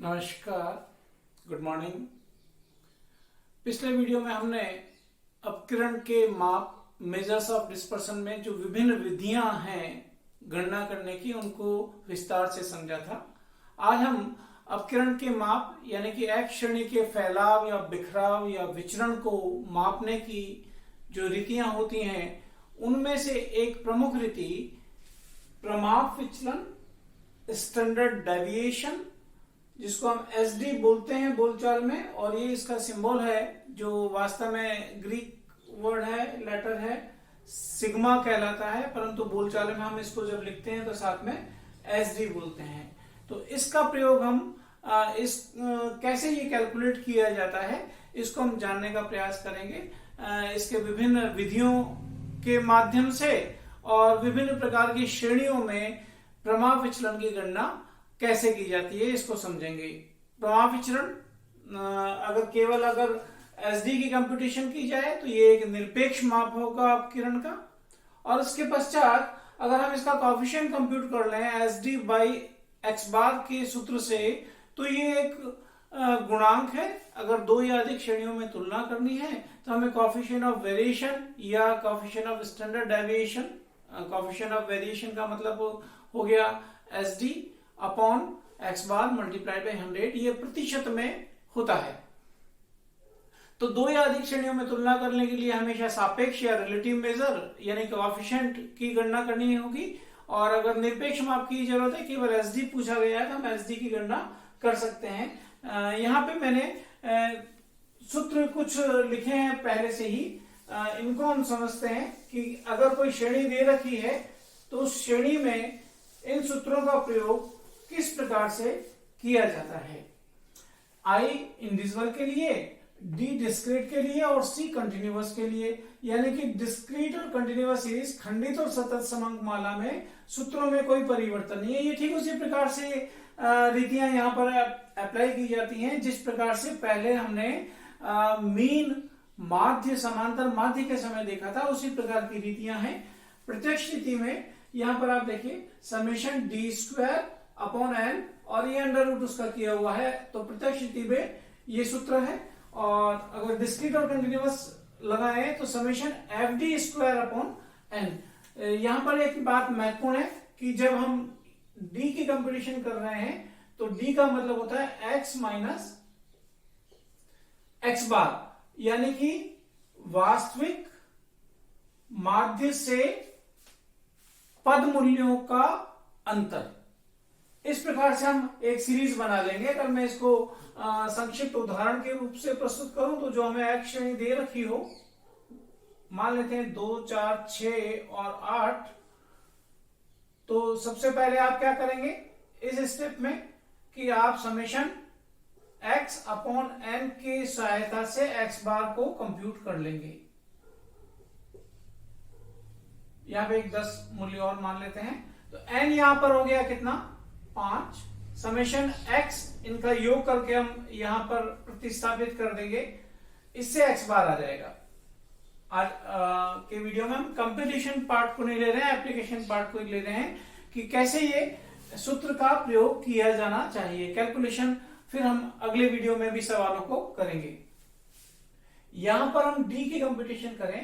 नमस्कार, good morning. पिछले video में हमने अपकिरण के माप मेजर्स ऑफ डिस्पर्सन में जो विभिन्न विधियां हैं गणना करने की, उनको विस्तार से समझा था। आज हम अपकिरण के माप यानी कि एक्स श्रेणी के फैलाव या बिखराव या विचरण को मापने की जो रीतियां होती हैं, उनमें से एक प्रमुख रीति प्रमाप विचलन, स्टैंडर्ड डेविएशन, जिसको हम एसडी बोलते हैं बोलचाल में, और ये इसका सिंबल है जो वास्तव में ग्रीक वर्ड है, लेटर है, सिग्मा कहलाता है, परंतु बोलचाल में हम इसको जब लिखते हैं तो साथ में एसडी बोलते हैं। तो इसका प्रयोग हम कैसे ये कैलकुलेट किया जाता है, इसको हम जानने का प्रयास करेंगे। इसके विभिन्न विधियों के माध्यम से और विभिन्न प्रकार की श्रेणियों में प्रमाप विचलन की गणना कैसे की जाती है, इसको समझेंगे। प्रमाप विचरण अगर एसडी की कंप्यूटेशन की जाए तो ये एक निरपेक्ष माप होगा अपकिरण का, और इसके पश्चात अगर हम इसका कोएफिशिएंट कंप्यूट कर लें एसडी बाई एक्स बार के सूत्र से, तो ये एक गुणांक है। अगर दो या अधिक श्रेणियों में तुलना करनी है तो हमें कोएफिशिएंट ऑफ वेरिएशन या coefficient of standard deviation, coefficient of variation का मतलब हो गया SD upon x bar multiplied by 100, ये प्रतिशत में होता है। तो दो या अधिक श्रेणियों में तुलना करने के लिए हमेशा सापेक्ष या रिलेटिव मेजर यानी कोएफिशिएंट की गणना करनी होगी, और अगर निरपेक्ष माप की जरूरत है, केवल एसडी पूछा गया है तो हम एसडी की गणना कर सकते हैं। यहाँ पे मैंने सूत्र कुछ लिखे हैं पहले से ही, इनको हम समझते हैं कि अगर कोई श्रेणी दे रखी है तो उस श्रेणी में इन सूत्रों का प्रयोग किस प्रकार से किया जाता है। आई इंडिविजुअल के लिए, डी डिस्क्रीट के लिए और सी कंटिन्यूअस के लिए, यानी कि डिस्क्रीट और कंटिन्यूअस सीरीज खंडित और सतत समांक माला में सूत्रों में कोई परिवर्तन नहीं है। ये ठीक उसी प्रकार से रीतियां यहाँ पर अप्लाई की जाती हैं जिस प्रकार से पहले हमने मीन, माध्य, समांतर माध्य के समय देखा था, उसी प्रकार की रीतियां हैं। प्रत्यक्ष रीति में यहाँ पर आप देखिए summation D square upon N, और ये अंडर रूट उसका किया हुआ है, तो प्रत्यक्ष रीति में ये सूत्र है। और अगर डिस्क्रीट और कंटिन्यूअस लगाए तो summation F D square upon N. यहां पर एक बात महत्वपूर्ण है कि जब हम डी की कंप्यूटेशन कर रहे हैं तो डी का मतलब होता है एक्स माइनस एक्स बार, यानी कि वास्तविक माध्य से पद मूल्यों का अंतर। इस प्रकार से हम एक सीरीज बना लेंगे। अगर मैं इसको संक्षिप्त उदाहरण के रूप से प्रस्तुत करूं तो जो हमें एक्स श्रेणी दे रखी हो, मान लेते हैं 2, 4, 6 और 8, तो सबसे पहले आप क्या करेंगे इस स्टेप में कि आप समेशन एक्स अपॉन एन की सहायता से एक्स बार को कंप्यूट कर लेंगे। यहां पे एक 10 मूल्य और मान लेते हैं, तो एन यहां पर हो गया कितना, 5। समेशन एक्स इनका योग करके हम यहां पर प्रतिस्थापित कर देंगे, इससे एक्स बार आ जाएगा। आज के वीडियो में हम कंप्यूटेशन पार्ट को नहीं ले रहे हैं, एप्लीकेशन पार्ट को ले रहे हैं कि कैसे ये सूत्र का प्रयोग किया जाना चाहिए। कैलकुलेशन फिर हम अगले वीडियो में भी सवालों को करेंगे। यहां पर हम डी की कंप्यूटेशन करें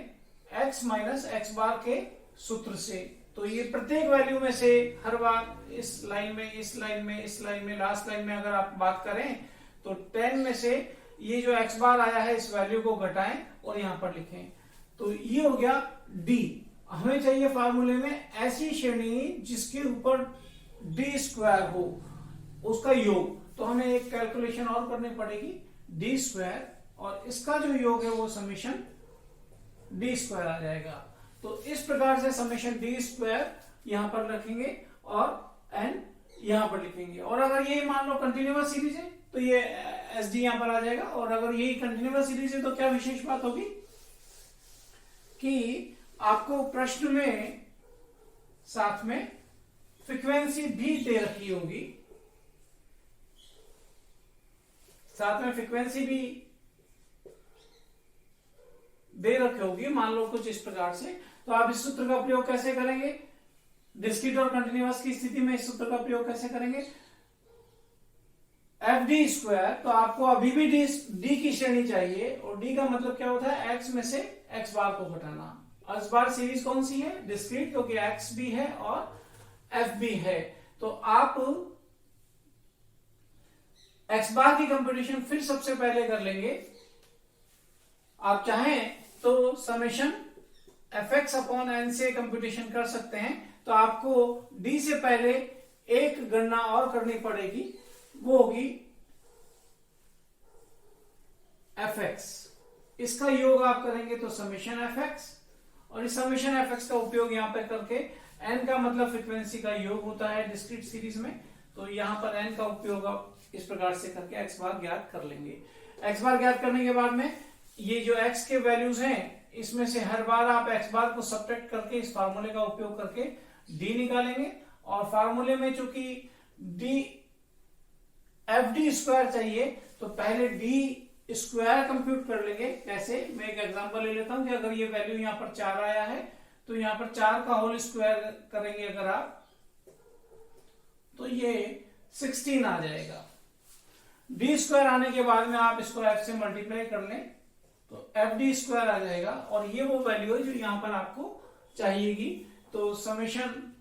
एक्स माइनस एक्स बार के सूत्र से, तो ये प्रत्येक वैल्यू में से हर बार इस लाइन में, इस लाइन में, इस लाइन में, लास्ट लाइन में अगर आप बात करें तो 10 में से ये जो एक्स बार आया है इस वैल्यू को घटाएं और यहां पर लिखें, तो ये हो गया डी। हमें चाहिए फार्मूले में ऐसी श्रेणी जिसके ऊपर डी स्क्वायर हो, उसका योग, तो हमें एक कैलकुलेशन और करनी पड़ेगी, डी स्क्वायर, और इसका जो योग है वो समेशन डी स्क्वायर आ जाएगा। तो इस प्रकार से समेशन डी स्क्वायर यहां पर रखेंगे और एन यहां पर लिखेंगे। और अगर ये मान लो कंटिन्यूअस सीरीज है तो ये एस डी यहां पर आ जाएगा, और अगर यही कंटिन्यूअस सीरीज है तो क्या विशेष बात होगी कि आपको प्रश्न में साथ में फ्रीक्वेंसी भी दे रखी होगी, साथ में फ्रीक्वेंसी भी दे रखी होगी, मान लो कुछ इस प्रकार से। तो आप इस सूत्र का प्रयोग कैसे करेंगे, डिस्क्रीट और कंटिन्यूअस की स्थिति में इस सूत्र का प्रयोग कैसे करेंगे। एफ डी स्क्वायर, तो आपको अभी भी डी की श्रेणी चाहिए, और डी का मतलब क्या होता है, एक्स में से एक्स बार को घटाना। इस बार सीरीज कौन सी है, डिस्क्रीट, क्योंकि एक्स भी है और एफ भी है। तो आप एक्स बार की कंप्यूटेशन फिर सबसे पहले कर लेंगे। आप चाहें तो summation F X upon N से कंप्यूटेशन कर सकते हैं। तो आपको डी से पहले एक गणना और करनी पड़ेगी, वो होगी एफ एक्स। इसका योग आप करेंगे तो समेशन एफ एक्स, और इस समेशन एफ एक्स का उपयोग यहां पर करके, एन का मतलब फ्रीक्वेंसी का योग होता है डिस्क्रीट सीरीज में, तो यहां पर एन का उपयोग आप इस प्रकार से करके एक्स बार ज्ञात कर लेंगे। एक्स बार ज्ञात करने के बाद में ये जो एक्स के वैल्यूज हैं, इसमें से हर बार आप एक्स बार को सब्ट्रैक्ट करके इस फार्मूले का उपयोग करके डी निकालेंगे। और फार्मूले में चूंकि डी एफ डी स्क्वायर चाहिए, तो पहले डी स्क्वायर कंप्यूट कर लेंगे। कैसे, मैं एक एग्जांपल ले लेता हूं कि अगर ये वैल्यू यहां पर 4 आया है, तो यहां पर 4 का होल स्क्वायर करेंगे अगर आप, तो ये 16 आ जाएगा। डी स्क्वायर आने के बाद में आप इसको एफ से मल्टीप्लाई कर लें, तो एफ डी स्क्वायर आ जाएगा, और ये वो वैल्यू है जो यहां पर आपको चाहिएगी। तो समेशन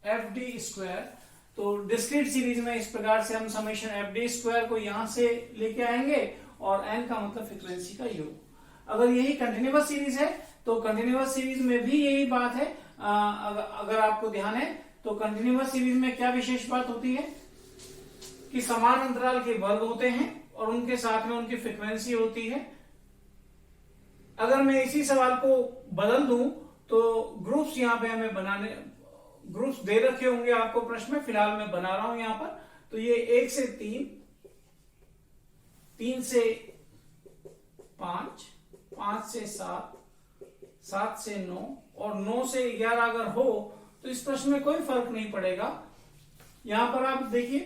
एफ डी स्क्वायर, तो डिस्क्रीट सीरीज में इस प्रकार से हम समेशन एफ डी स्क्वायर को यहां से लेके आएंगे, और एन का मतलब फ्रीक्वेंसी का योग। अगर यही कंटिन्यूअस सीरीज है, तो कंटिन्यूअस सीरीज में भी यही बात है। अगर आपको ध्यान है तो कंटिन्यूअस सीरीज में क्या विशेष बात होती है कि समान अंतराल के वर्ग होते हैं और उनके साथ में उनकी फ्रीक्वेंसी होती है। अगर मैं इसी सवाल को बदल दूं, तो ग्रुप्स यहां पे हमें बनाने, ग्रुप्स दे रखे होंगे आपको प्रश्न में, फिलहाल मैं बना रहा हूं यहां पर। तो ये 1 से 3, 3 से 5, 5 से 7, 7 से 9 और 9 से 11 अगर हो, तो इस प्रश्न में कोई फर्क नहीं पड़ेगा। यहां पर आप देखिए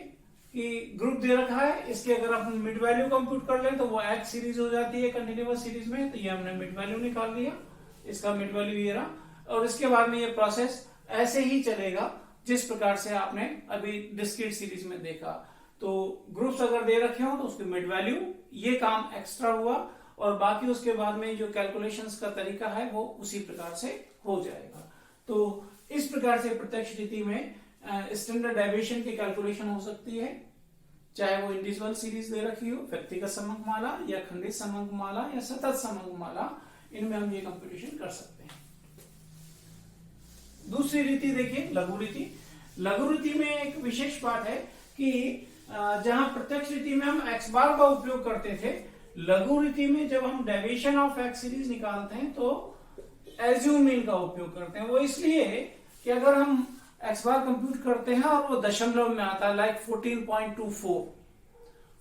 कि ग्रुप दे रखा है, इसके अगर आप मिड वैल्यू कंप्यूट कर लें तो वो एक्स सीरीज हो जाती है कंटिन्यूअस सीरीज में। तो ये हमने मिड वैल्यू निकाल लिया, इसका मिड वैल्यू ये रहा, और इसके बाद में ये प्रोसेस ऐसे ही चलेगा जिस प्रकार से आपने अभी डिस्क्रीट सीरीज में देखा। तो ग्रुप्स अगर दे रखे हो तो उसके मिड वैल्यू, ये काम एक्स्ट्रा हुआ, और बाकी उसके बाद में जो कैलकुलेशंस का तरीका है वो उसी प्रकार से हो जाएगा। तो इस प्रकार से प्रत्यक्ष रीति में स्टैंडर्ड डेविएशन की कैलकुलेशन हो सकती है, चाहे वो इंडिविजुअल सीरीज दे रखी हो, व्यक्तिगत समंकमाला या खंडित समंकमाला या सतत समंकमाला, इनमें हम ये कंप्यूटेशन कर सकते हैं। दूसरी रीति देखिए, लघु रीति। लघु रीति में एक विशेष बात है कि जहां प्रत्यक्ष रीति में हम एक्स बार का उपयोग करते थे, लघु रीति में जब हम डेविएशन ऑफ एक्स सीरीज निकालते हैं तो एज्यूम मीन का उपयोग करते हैं। वो इसलिए कि अगर हम एक्स बार कंप्यूट करते हैं और वो दशमलव में आता है, लाइक 14.24,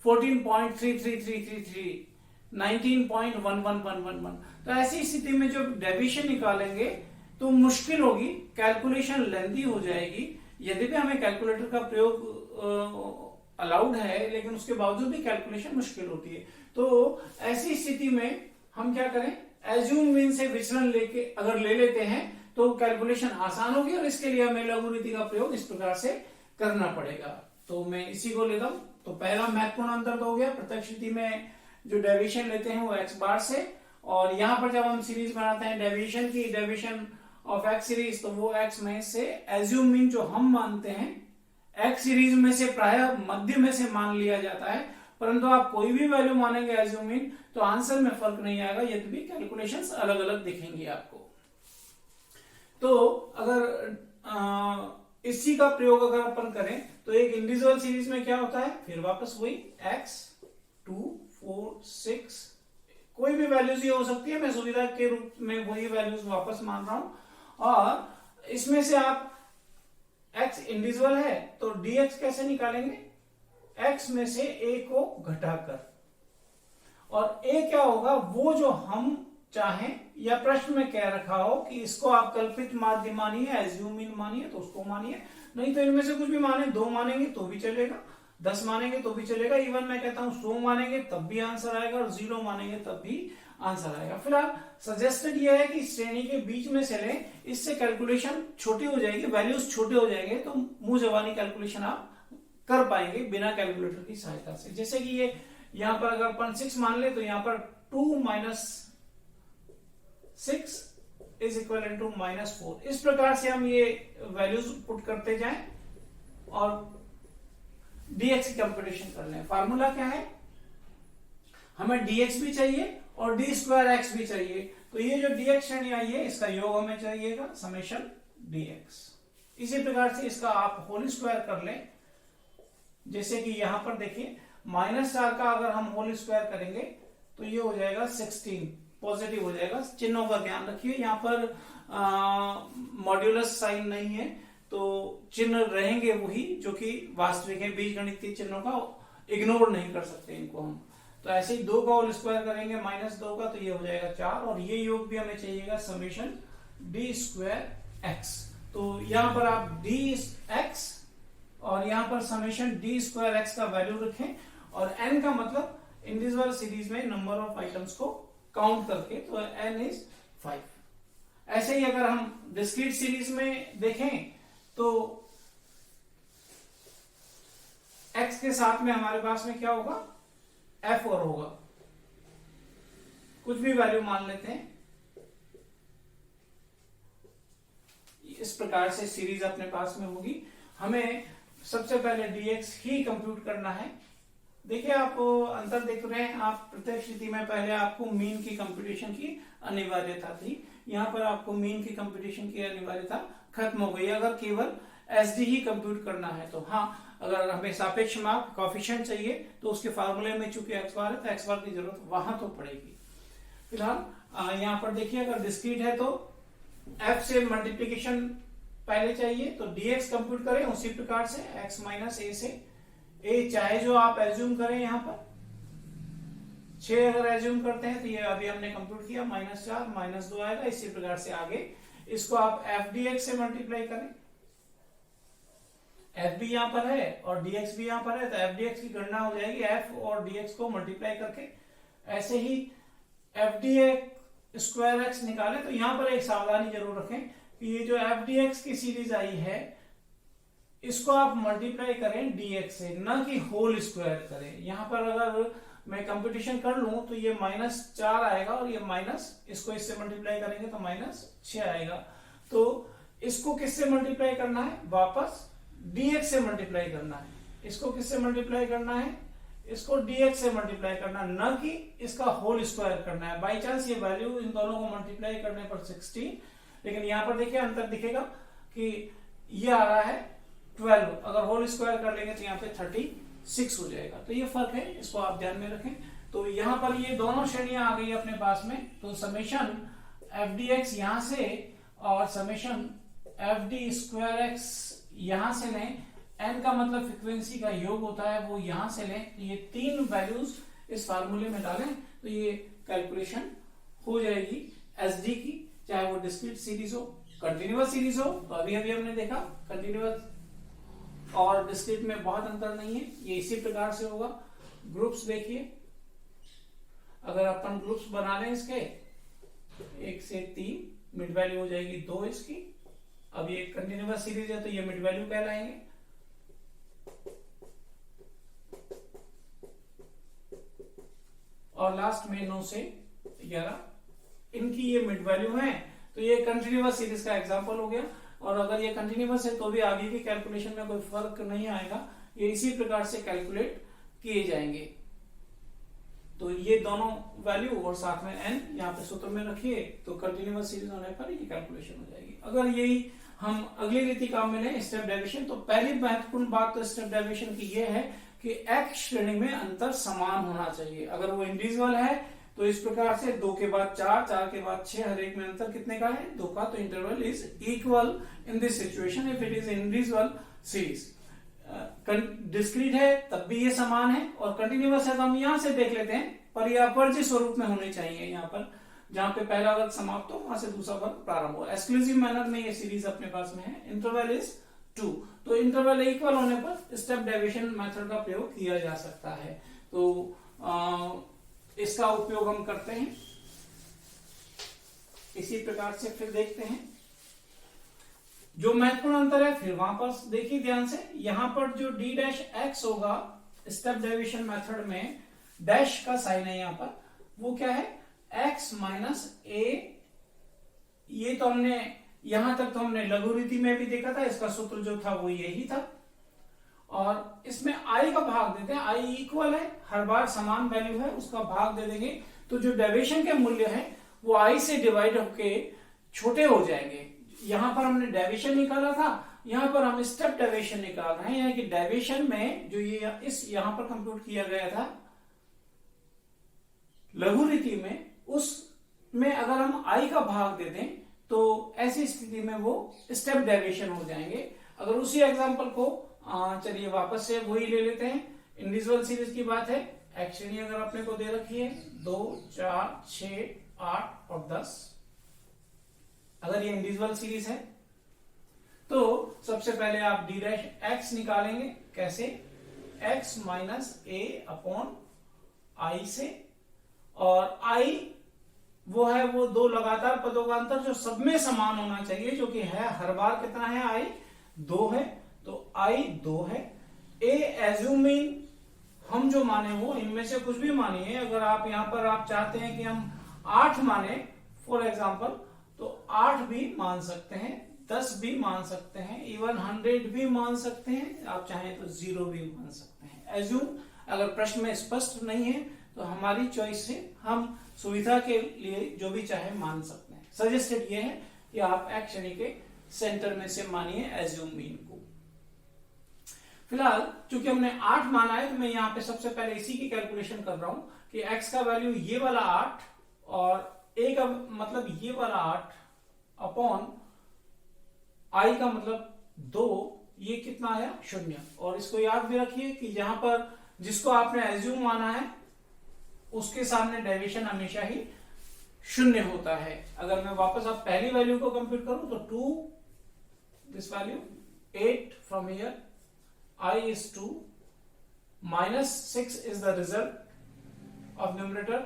14.33333, 19.11111, तो ऐसी स्थिति में जब डेविएशन निकालेंगे तो मुश्किल होगी, कैलकुलेशन लेंथी हो जाएगी। यद्यपि हमें कैलकुलेटर का प्रयोग अलाउड है, लेकिन उसके बावजूद भी कैलकुलेशन मुश्किल होती है। तो ऐसी स्थिति में हम क्या करें, एज्यूम मीन से विचलन लेके अगर ले लेते हैं तो कैलकुलेशन आसान होगी, और इसके लिए हमें लघु रीति का प्रयोग इस प्रकार से करना पड़ेगा। तो मैं इसी को लेता हूं। तो पहला महत्वपूर्ण अंतर तो हो गया, प्रत्यक्ष रीति में जो डेविएशन लेते हैं वो एक्स बार से, और यहां पर जब हम सीरीज बनाते हैं डेविएशन की, डेविएशन ऑफ एक्स सीरीज, तो वो एक्स में से एज्यूम मीन जो हम मानते हैं एक्स सीरीज में से प्रायः मध्य में से मान लिया जाता है, परंतु आप कोई भी वैल्यू मानेंगे एज्यूम मीन तो आंसर में फर्क नहीं आएगा, यद्यपि कैलकुलेशंस अलग अलग दिखेंगी आपको। तो अगर इसी का प्रयोग अगर अपन करें तो एक इंडिविजुअल सीरीज में क्या होता है, फिर वापस वही x 2 4 6, कोई भी वैल्यूज ये हो सकती है, मैं सुविधा के रूप में वही वैल्यूज वापस मान रहा हूं। और इसमें से आप x इंडिविजुअल है तो dx कैसे निकालेंगे, x में से a को घटाकर, और a क्या होगा, वो जो हम चाहें या प्रश्न में कह रखा हो कि इसको आप कल्पित माध्य मानिए, एज्यूम मीन मानिए, तो उसको मानिए, नहीं तो इनमें से कुछ भी माने, 2 मानेंगे तो भी चलेगा, 10 मानेंगे तो भी चलेगा, इवन मैं कहता हूं 100 मानेंगे तब भी आंसर आएगा, और 0 मानेंगे तब भी आंसर आएगा। फिलहाल सजेस्टेड यह है कि श्रेणी के बीच में से लें, इससे कैलकुलेशन छोटी हो जाएगी, वैल्यूज छोटे हो जाएंगे, तो मुंह जबानी कैलकुलेशन आप कर पाएंगे बिना कैलकुलेटर की सहायता से। जैसे कि ये यहां पर अगर अपन 6 मान ले तो यहां पर 2 माइनस 6 इज इक्वल टू -4। इस प्रकार से हम ये वैल्यूज पुट करते जाएं और dx की कंप्यूटेशन कर लें। फार्मूला क्या है, हमें dx भी चाहिए और d²x भी चाहिए। तो ये जो dx श्रेणी आई है इसका योग हमें चाहिएगा समेशन dx। इसी प्रकार से इसका आप होल स्क्वायर कर लें। जैसे कि यहां पर देखिए -4 का अगर हम होल स्क्वायर करेंगे तो ये हो जाएगा 16, पॉजिटिव हो जाएगा। चिन्हों का ध्यान रखिए, यहाँ पर मॉड्यूलस साइन नहीं है तो चिन्ह रहेंगे वही जो कि वास्तविक है। बीजगणितीय चिन्हों का इग्नोर नहीं कर सकते इनको हम। तो ऐसे ही 2 का होल स्क्वायर करेंगे -2 का तो ये हो जाएगा 4, और ये योग भी हमें चाहिएगा समेशन d²x। तो यहां पर आप dx और यहां पर समेशन d²x का वैल्यू रखें, और n का मतलब इंडिविजुअल सीरीज में नंबर ऑफ आइटम्स को काउंट करके, तो n इज 5। ऐसे ही अगर हम डिस्क्रीट सीरीज में देखें तो x के साथ में हमारे पास में क्या होगा, f और होगा, कुछ भी वैल्यू मान लेते हैं। इस प्रकार से सीरीज अपने पास में होगी। हमें सबसे पहले dx ही कंप्यूट करना है। देखिए आप अंतर देख रहे हैं, आप प्रत्येक स्थिति में पहले आपको मीन की कंप्यूटेशन की अनिवार्यता थी, यहाँ पर आपको मीन की कंप्यूटेशन की अनिवार्यता खत्म हो गई अगर केवल एसडी ही कंप्यूट करना है तो। हाँ, अगर हमें सापेक्ष माप कॉफिशिएंट चाहिए तो उसके फार्मूले में चूंकि एक्स बार है तो एक्स बार की जरूरत वहां तो पड़ेगी। फिलहाल यहाँ पर देखिए अगर डिस्क्रीट है तो f से मल्टीप्लीकेशन पहले चाहिए, तो dx कंप्यूट करें उसी प्रकार से x माइनस a से a चाहे जो आप एज्यूम करें। यहाँ पर 6 अगर एज्यूम करते हैं तो ये अभी हमने कंप्यूट किया -4 -2 आएगा। इसी प्रकार से आगे इसको आप f dx से मल्टीप्लाई करें, f भी यहाँ पर है और dx भी यहाँ पर है, तो f dx की गणना हो जाएगी f और dx को मल्टीप्लाई करके। ऐसे ही f dx² निकाले, तो यहाँ पर एक सावधानी जरूर रखें कि ये जो f dx की सीरीज आई है इसको आप मल्टीप्लाई करें dx से, न कि होल स्क्वायर करें। यहाँ पर अगर मैं कंप्यूटेशन कर लूं तो ये -4 आएगा और ये माइनस, इसको इससे मल्टीप्लाई करेंगे तो -6 आएगा। तो इसको किससे मल्टीप्लाई करना है, वापस dx से मल्टीप्लाई करना है। इसको किससे मल्टीप्लाई करना है, इसको dx से मल्टीप्लाई करना, न कि इसका होल स्क्वायर करना है। बाई चांस ये वैल्यू इन दोनों को मल्टीप्लाई करने पर 16, लेकिन यहाँ पर देखिए अंतर दिखेगा कि ये आ रहा है 12, अगर होल स्क्वायर कर लेंगे तो यहाँ पे 36 हो जाएगा। तो ये फर्क है, इसको आप ध्यान में रखें। तो यहाँ पर ये दोनों श्रेणियां आ गई अपने पास में, तो समेशन एफ डी एक्स यहां से और summation F D square x यहां से लें। n का मतलब फ्रीक्वेंसी का योग होता है, वो यहां से लें। तो ये 3 वैल्यूज इस फार्मूले में डालें तो ये कैलकुलेशन हो जाएगी एस डी की, चाहे वो डिस्क्रीट सीरीज हो कंटिन्यूअस सीरीज हो। तो अभी अभी हमने देखा कंटिन्यूअस और डिस्क्रीट में बहुत अंतर नहीं है, ये इसी प्रकार से होगा। ग्रुप्स देखिए, अगर अपन ग्रुप्स बना लें इसके 1 से 3, मिड वैल्यू हो जाएगी 2 इसकी। अब ये कंटिन्यूअस सीरीज है तो ये मिड वैल्यू कहलाएंगे। और लास्ट में 9 से 11 इनकी ये मिड वैल्यू है, तो ये कंटिन्यूअस सीरीज का एग्जांपल हो गया। और अगर ये कंटिन्यूअस है तो भी आगे की कैलकुलेशन में कोई फर्क नहीं आएगा, ये इसी प्रकार से कैलकुलेट किए जाएंगे। तो ये दोनों वैल्यू और साथ में n यहाँ पे सूत्र में रखिए, तो कंटिन्यूअस सीरीज होने पर ये कैलकुलेशन हो जाएगी। अगर यही हम अगली रीति काम में लें स्टेप डेविएशन, तो पहली महत्वपूर्ण बात तो स्टेप डेविएशन की ये है कि x श्रेणी में अंतर समान होना चाहिए। अगर वो इंडिविजुअल है तो इस प्रकार से 2 के बाद 4, 4 के बाद 6, हर एक में अंतर कितने का है, 2 का। तो interval is equal in this situation if it is individual series. Discrete है तब भी ये समान है, और कंटिन्यूअस है तो हम यहां से देख लेते हैं, पर ये अपवर्ज्य स्वरूप में होने चाहिए। यहाँ पर जहां पे पहला वर्ग समाप्त हो वहां से दूसरा वर्ग प्रारंभ हो। एक्सक्लूसिव मैनर में ये सीरीज अपने पास में है। इंटरवल इज 2, तो इंटरवल इक्वल होने पर स्टेप डेविएशन मेथड का प्रयोग किया जा सकता है। तो इसका उपयोग हम करते हैं। इसी प्रकार से फिर देखते हैं जो महत्वपूर्ण अंतर है फिर वहां पर देखिए ध्यान से, यहां पर जो डी डैश एक्स होगा स्टेप डेविएशन मेथड में, डैश का साइन है यहां पर, वो क्या है एक्स माइनस ए। ये तो हमने यहां तक तो हमने लघु रीति में भी देखा था, इसका सूत्र जो था वो यही था। और इसमें आई का भाग देते हैं, आई इक्वल है, हर बार समान वैल्यू है उसका भाग दे देंगे, तो जो डेविएशन के मूल्य है वो आई से डिवाइड होके छोटे हो जाएंगे। यहां पर हमने डेविएशन निकाला था, यहां पर हम स्टेप डेविएशन निकाल रहे हैं, यानी कि डेविएशन में जो ये इस यहां पर कंप्यूट किया गया था लघु रीति में, उसमें अगर हम आई का भाग दे दें तो ऐसी स्थिति में वो स्टेप डेविएशन हो जाएंगे। अगर उसी एग्जांपल को चलिए वापस से वही ले लेते हैं, इंडिविजुअल सीरीज की बात है, एक्स श्रेणी अगर अपने को दे रखी है 2, 4, 6, 8 और 10, अगर ये इंडिविजुअल सीरीज है तो सबसे पहले आप डी डैश एक्स निकालेंगे, कैसे, x minus A upon I से, और आई वो है वो दो लगातार पदों का अंतर जो सब में समान होना चाहिए, जो कि है हर बार कितना है आई 2 है, तो आई 2 है। ए एज्यूमिंग हम जो माने वो इनमें से कुछ भी मानिए, अगर आप यहां पर आप चाहते हैं कि हम 8 माने फॉर एग्जांपल, तो 8 भी मान सकते हैं, 10 भी मान सकते हैं, इवन 100 भी मान सकते हैं, आप चाहें तो 0 भी मान सकते हैं। एज्यूम अगर प्रश्न में स्पष्ट नहीं है तो हमारी चॉइस से हम सुविधा के लिए जो भी चाहे मान सकते हैं। सजेस्टेड ये है कि आप एक्स श्रेणी के सेंटर में से मानिए एज्यूम मीन को। फिलहाल चूंकि हमने 8 माना है तो मैं यहाँ पे सबसे पहले इसी की कैलकुलेशन कर रहा हूं कि x का वैल्यू ये वाला 8 और a का मतलब ये वाला 8 अपॉन i का मतलब 2, ये कितना आया 0। और इसको याद भी रखिए कि यहां पर जिसको आपने एज्यूम माना है उसके सामने डेविएशन हमेशा ही 0 होता है। अगर मैं वापस आप पहली वैल्यू को कंप्यूट करूं तो 2 this value 8 from here I is 2 minus 6 is the result of numerator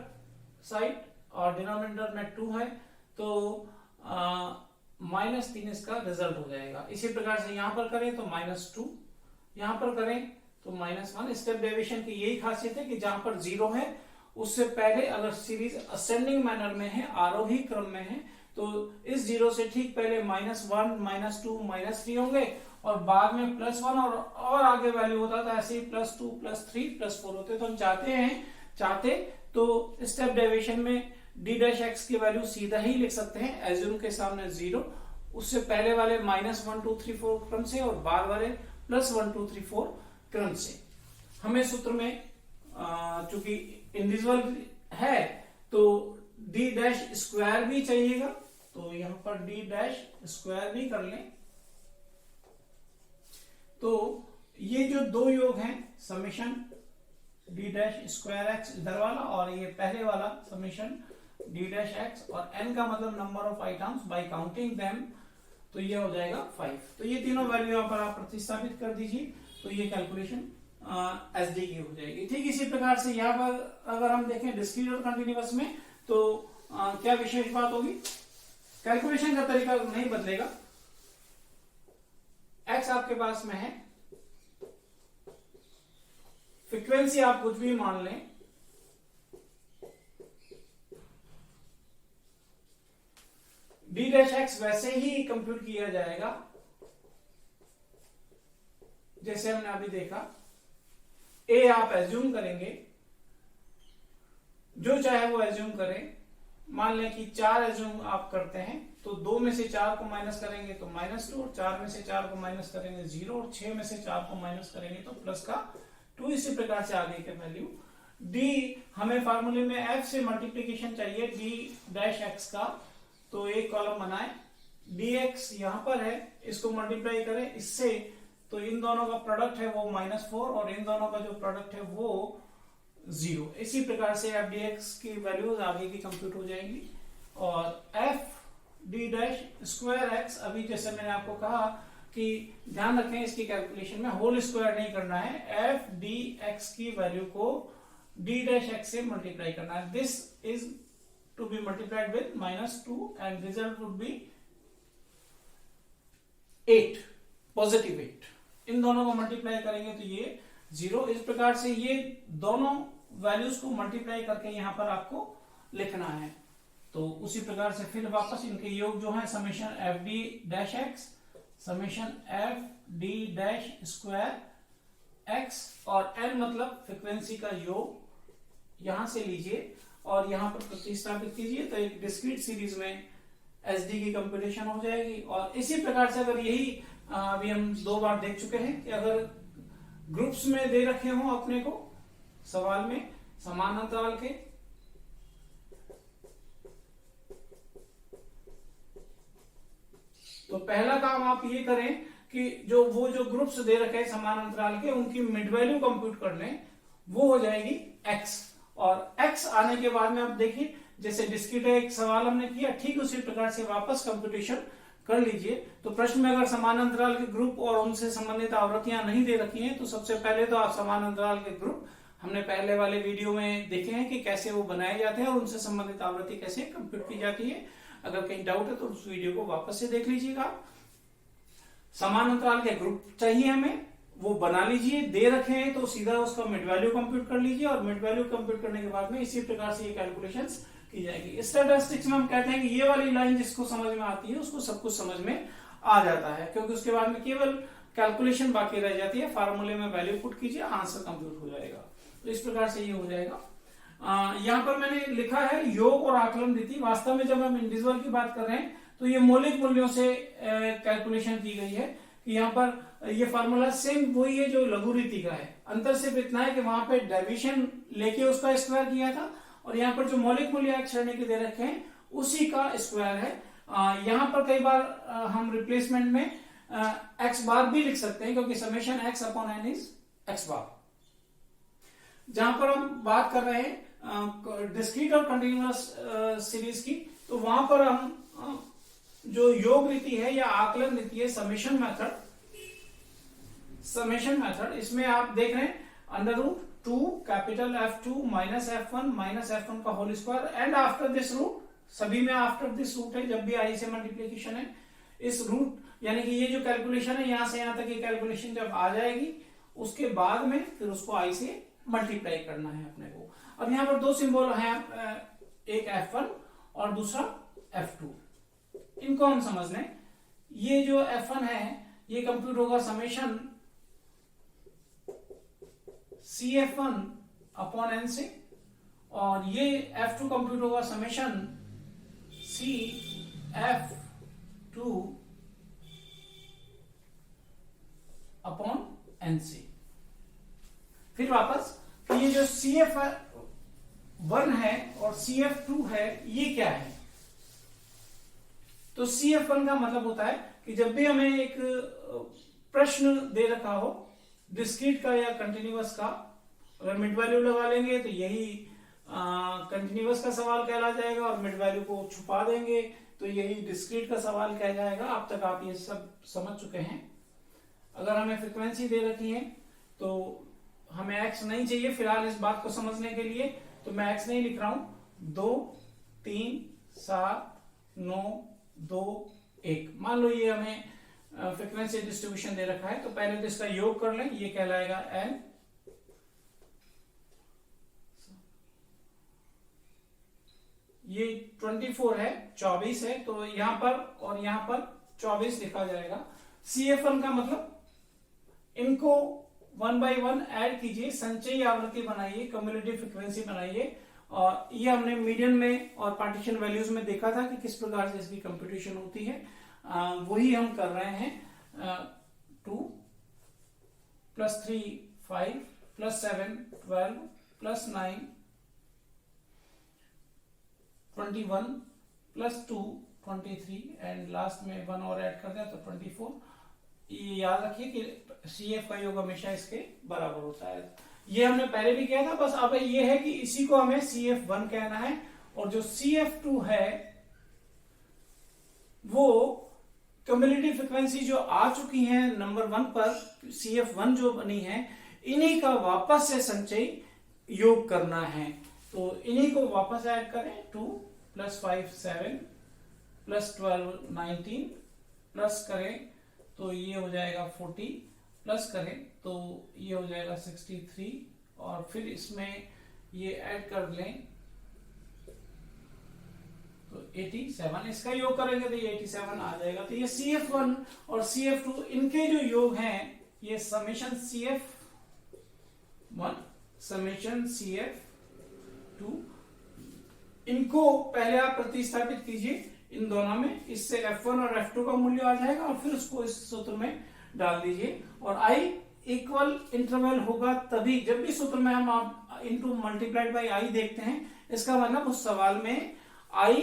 side और डिनोमिनेटर में 2 है तो -3 इसका रिजल्ट हो जाएगा। इसी प्रकार से यहां पर करें तो -2, यहां पर करें तो -1। स्टेप डेविएशन की यही खासियत है कि जहां पर 0 है उससे पहले अगर सीरीज असेंडिंग मैनर में है, आरोही क्रम में है, तो इस 0 से ठीक पहले -1, -2, -3 होंगे और बाद में +1 और आगे वैल्यू होता था ऐसे ही +2, +3, +4 होते। तो हम चाहते तो स्टेप डेविएशन में डी डैश एक्स की वैल्यू सीधा ही लिख सकते हैं, एज्यूम के सामने 0, उससे पहले वाले -1, 2, 3, 4 क्रम से और बाद वाले +1, 2, 3, 4 क्रम से। हमें सूत्र में चूंकि इंडिविजुअल है तो डी डैश स्क्वायर भी चाहिएगा, तो यहां पर डी डैश स्क्वायर भी कर लें। तो ये जो दो योग हैं, summation D dash square x इधर वाला और ये पहले वाला समेशन डी डैश एक्स, और n का मतलब number of items bye counting them, तो ये हो जाएगा 5। तो ये तीनों वैल्यू यहां पर आप प्रतिस्थापित कर दीजिए तो ये कैलकुलेशन एसडी की हो जाएगी। ठीक इसी प्रकार से यहाँ पर अगर हम देखें डिस्क्रीट और कंटिन्यूअस में तो क्या विशेष बात होगी, कैलकुलेशन का तरीका नहीं बदलेगा। एक्स आपके पास में है, फ्रीक्वेंसी आप कुछ भी मान लें, डी डैश एक्स वैसे ही कंप्यूट किया जाएगा जैसे हमने अभी देखा। ए आप एज्यूम करेंगे, जो चाहे वो एज्यूम करें। मान लें कि 4 एज्यूम आप करते हैं तो 2 में से 4 को माइनस करेंगे तो -2, और 4 में से 4 को माइनस करेंगे 0, और 6 में से 4 को माइनस करेंगे तो +2। इसी प्रकार से आगे के वैल्यू डी, हमें फार्मूले में f से मल्टीप्लीकेशन चाहिए डी डैश एक्स का, तो एक कॉलम बनाए, dx यहां पर है, इसको मल्टीप्लाई करें इससे, तो इन दोनों का प्रोडक्ट है वो -4 और इन दोनों का जो प्रोडक्ट है वो 0। इसी प्रकार से f dx की वैल्यूज आगे की कंप्यूट हो जाएंगी। और f d dash square x, अभी जैसे मैंने आपको कहा कि ध्यान रखें इसकी कैलकुलेशन में होल स्क्वायर नहीं करना है, f dx की वैल्यू को d डैश एक्स से मल्टीप्लाई करना है। This is to be multiplied with -2 and result would be 8, positive 8, इन दोनों को मल्टीप्लाई करेंगे तो ये 0। इस प्रकार से ये दोनों वैल्यूज को मल्टीप्लाई करके यहां पर आपको लिखना है। तो उसी प्रकार से फिर वापस इनके योग जो है summation F D dash x summation F D dash square x और एन मतलब फ्रीक्वेंसी का योग यहां से लीजिए और यहां पर प्रतिस्थापित कीजिए तो एक डिस्क्रीट सीरीज में एसडी की कंप्यूटेशन हो जाएगी। और इसी प्रकार से अगर यही अभी हम 2 बार देख चुके हैं कि अगर ग्रुप्स में दे रखे हों अपने को सवाल में समान अंतराल के तो पहला काम आप ये करें कि जो ग्रुप्स दे रखे हैं समान अंतराल के उनकी मिड वैल्यू कंप्यूट कर लें, वो हो जाएगी x। और x आने के बाद में आप देखिए जैसे डिस्क्रीट एक सवाल हमने किया ठीक उसी प्रकार से वापस कंप्यूटेशन कर लीजिए। तो प्रश्न में अगर समान अंतराल के ग्रुप और उनसे संबंधित आवृत्तियां नहीं दे रखी हैं तो सबसे पहले तो आप समान अंतराल के ग्रुप हमने पहले वाले वीडियो में देखे हैं कि कैसे वो बनाए जाते हैं और उनसे संबंधित आवृत्ति कैसे कंप्यूट की जाती है। अगर कहीं डाउट है तो उस वीडियो को वापस से देख लीजिएगा। समान अंतराल के ग्रुप चाहिए हमें, वो बना लीजिए, दे रखे हैं तो सीधा उसका मिड वैल्यू कंप्यूट कर लीजिए और मिड वैल्यू कंप्यूट करने के बाद में इसी प्रकार से ये कैलकुलेशंस की जाएगी। स्टैटिस्टिक्स में हम कहते हैं कि ये वाली लाइन जिसको समझ में आती है उसको सब कुछ समझ में आ जाता है, क्योंकि उसके बाद में केवल कैलकुलेशन बाकी रह जाती है। फार्मूले में वैल्यू पुट कीजिए, आंसर कंप्यूट हो जाएगा। तो इस प्रकार से ये हो जाएगा। यहाँ पर मैंने लिखा है योग और आकलन रीति। वास्तव में जब हम इंडिविजुअल की बात कर रहे हैं तो ये मौलिक मूल्यों से कैलकुलेशन की गई है कि यहाँ पर ये फार्मूला सेम वही है जो लघु रीति का है। अंतर सिर्फ इतना है कि वहां पे डेविएशन लेके उसका स्क्वायर किया था और यहाँ पर जो मौलिक मूल्य एक श्रेणी के दे रखे हैं उसी का स्क्वायर है। यहाँ पर कई बार हम रिप्लेसमेंट में एक्स बार भी लिख सकते हैं क्योंकि summation X upon N is X bar. जहां पर हम बात कर रहे हैं डिस्क्रीट और कंटिन्यूअस सीरीज की, तो वहां पर हम जो योग रीति है या आकलन रीति है समेशन मेथड, इसमें आप देख रहे हैं √2 कैपिटल F2 माइनस F1 का whole square and after this root, सभी में आफ्टर दिस रूट है जब भी आई से मल्टीप्लीकेशन है। इस रूट यानी कि ये जो कैलकुलेशन है यहां से यहां तक ये कैलकुलेशन जब आ जाएगी उसके बाद में फिर उसको आई से मल्टीप्लाई करना है अपने को। अब यहाँ पर 2 सिंबल हैं, एक F1 और दूसरा F2। इनको हम समझ लें। ये जो F1 है ये कंप्यूट होगा समेशन CF1 अपॉन एन से और ये F2 कंप्यूट होगा समेशन CF2 अपॉन एन से। फिर वापस कि ये जो CF1 है और CF2 है ये क्या है। तो CF1 का मतलब होता है कि जब भी हमें एक प्रश्न दे रखा हो डिस्क्रीट का या कंटिन्यूअस का, अगर मिड वैल्यू लगा लेंगे तो यही कंटिन्यूअस का सवाल कहला जाएगा और मिड वैल्यू को छुपा देंगे तो यही डिस्क्रीट का सवाल कह जाएगा। अब तक आप ये सब समझ चुके हैं। अगर हमें फ्रीक्वेंसी दे रखी है तो हमें x नहीं चाहिए फिलहाल इस बात को समझने के लिए, तो मैं x नहीं लिख रहा हूं। 2 3 7 9 2 1 मान लो ये हमें फ्रीक्वेंसी डिस्ट्रीब्यूशन दे रखा है तो पहले तो इसका योग कर लें, ये कहलाएगा n। ये 24 है 24 है तो यहां पर और यहां पर 24 लिखा जाएगा। CF1 का मतलब इनको 1 by 1 ऐड कीजिए, संचयी आवृत्ति बनाइए, कम्युलेटिव फ्रीक्वेंसी बनाइए। और ये हमने मीडियन में और पार्टीशन वैल्यूज में देखा था कि किस प्रकार से इसकी कंप्यूटेशन होती है। वही हम कर रहे हैं। 2 + 3 5 + 7 12 + 9 21 + 2 23 एंड लास्ट में 1 और ऐड कर दिया तो 24। ये याद रखिए कि CF का योग हमेशा इसके बराबर होता है। ये हमने पहले भी किया था, बस अब ये है कि इसी को हमें CF1 कहना है और जो CF2 है वो कम्युलेटिव फ्रीक्वेंसी जो आ चुकी है नंबर 1 पर CF1 जो बनी है इन्हीं का वापस से संचय योग करना है। तो इन्हीं को वापस ऐड करें। 2 + 5 7 + 12 19 प्लस करें तो ये हो जाएगा 40, प्लस करें तो ये हो जाएगा 63, और फिर इसमें ये ऐड कर लें तो 87, इसका योग करेंगे तो ये 87 आ जाएगा। तो ये CF1 और CF2 इनके जो योग हैं, ये समेशन CF1 समेशन CF2, इनको पहले आप प्रतिस्थापित कीजिए इन दोनों में, इससे F1 और F2 का मूल्य आ जाएगा, और फिर उसको इस सूत्र में डाल दीजिए। और I इक्वल इंटरवल होगा तभी जब भी सूत्र में हम आप इंटू मल्टीप्लाइड बाई I देखते हैं, इसका मतलब उस सवाल में I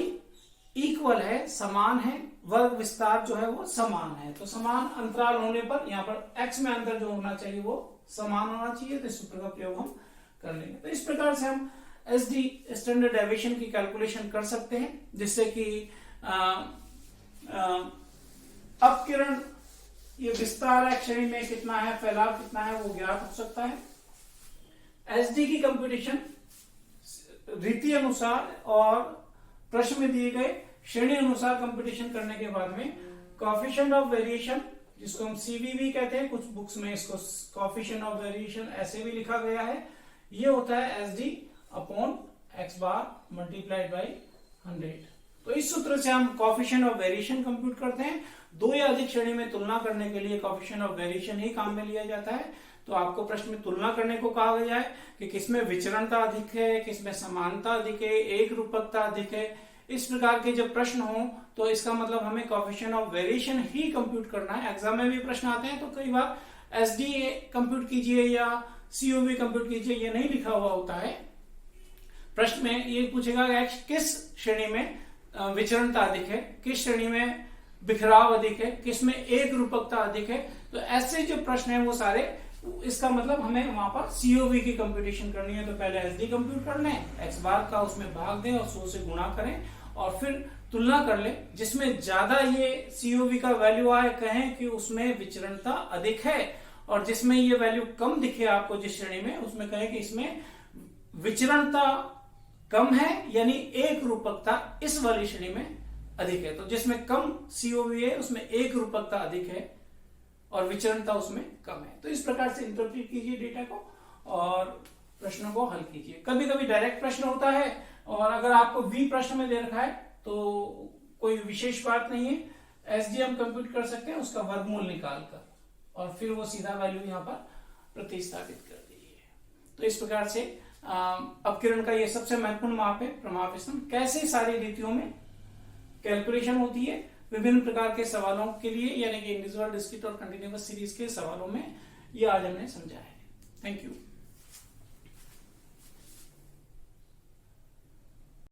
इक्वल है, समान है, वर्ग विस्तार जो है वो समान है। तो समान अंतराल होने पर यहाँ पर x में अंतर जो होना चाहिए वो समान होना चाहिए, तो इस सूत्र का प्रयोग हम कर लेंगे। तो इस प्रकार से हम SD स्टैंडर्ड डेविएशन की कैलकुलेशन कर सकते हैं, जिससे कि अपकिरण ये विस्तार है, श्रेणी में कितना है, फैलाव कितना है, वो ज्ञात हो सकता है। SD की कंप्यूटेशन रीति अनुसार और प्रश्न में दिए गए श्रेणी अनुसार कंप्यूटेशन करने के बाद में कोएफिशिएंट ऑफ वेरिएशन, जिसको हम CVV कहते हैं, कुछ बुक्स में इसको कोएफिशिएंट ऑफ वेरिएशन ऐसे भी लिखा गया है, ये होता है SD upon x bar multiplied by 100। तो इस सूत्र से हम कोएफिशिएंट ऑफ वेरिएशन कंप्यूट करते हैं। दो या अधिक श्रेणी में तुलना करने के लिए कोएफिशिएंट ऑफ वेरिएशन ही काम में लिया जाता है। तो आपको प्रश्न में तुलना करने को कहा गया है कि किसमें विचरणता अधिक है, किसमें समानता अधिक है, एक रूपकता अधिक है। इस प्रकार के जब प्रश्न हो तो इसका मतलब हमें coefficient of variation he compute करना है। एग्जाम में भी प्रश्न आते हैं तो कई बार SD कंप्यूट कीजिए या COV कंप्यूट कीजिए, ये नहीं लिखा हुआ होता है। प्रश्न में ये पूछेगा किस श्रेणी में विचरणता अधिक है, किस श्रेणी में बिखराव अधिक है, किसमें एक रूपकता अधिक है। तो ऐसे जो प्रश्न है वो सारे, इसका मतलब हमें वहां पर COV की कंप्यूटेशन करनी है। तो पहले SD कंप्यूट कर लें, x बार का उसमें भाग दें और 100 से गुणा करें, और फिर तुलना कर लें। जिसमें ज्यादा ये COV का वैल्यू आए, कहें कि उसमें विचरणता अधिक है, और जिसमें ये वैल्यू कम दिखे आपको जिस श्रेणी में, उसमें कहें कि इसमें विचरणता कम है, यानी एक रूपकता इस वाली श्रेणी में अधिक है। तो जिसमें कम COV है उसमें एक रूपकता अधिक है और विचरणता उसमें कम है। तो इस प्रकार से इंटरप्रेट कीजिए डेटा को और प्रश्नों को हल कीजिए। कभी कभी डायरेक्ट प्रश्न होता है, और अगर आपको V प्रश्न में दे रखा है तो कोई विशेष बात नहीं है, SD हम कंप्यूट कर सकते हैं उसका वर्गमूल निकाल कर, और फिर वो सीधा वैल्यू यहाँ पर प्रतिस्थापित कर दीजिए। तो इस प्रकार से अपकिरण का ये सबसे महत्वपूर्ण माप है, प्रमाप स्तंभ। कैसे सारी रीतियों में कैलकुलेशन होती है विभिन्न प्रकार के सवालों के लिए, यानी कि इंडिविजुअल, डिस्क्रीट और कंटिन्यूअस सीरीज के सवालों में, ये आज हमने समझा है। Thank you.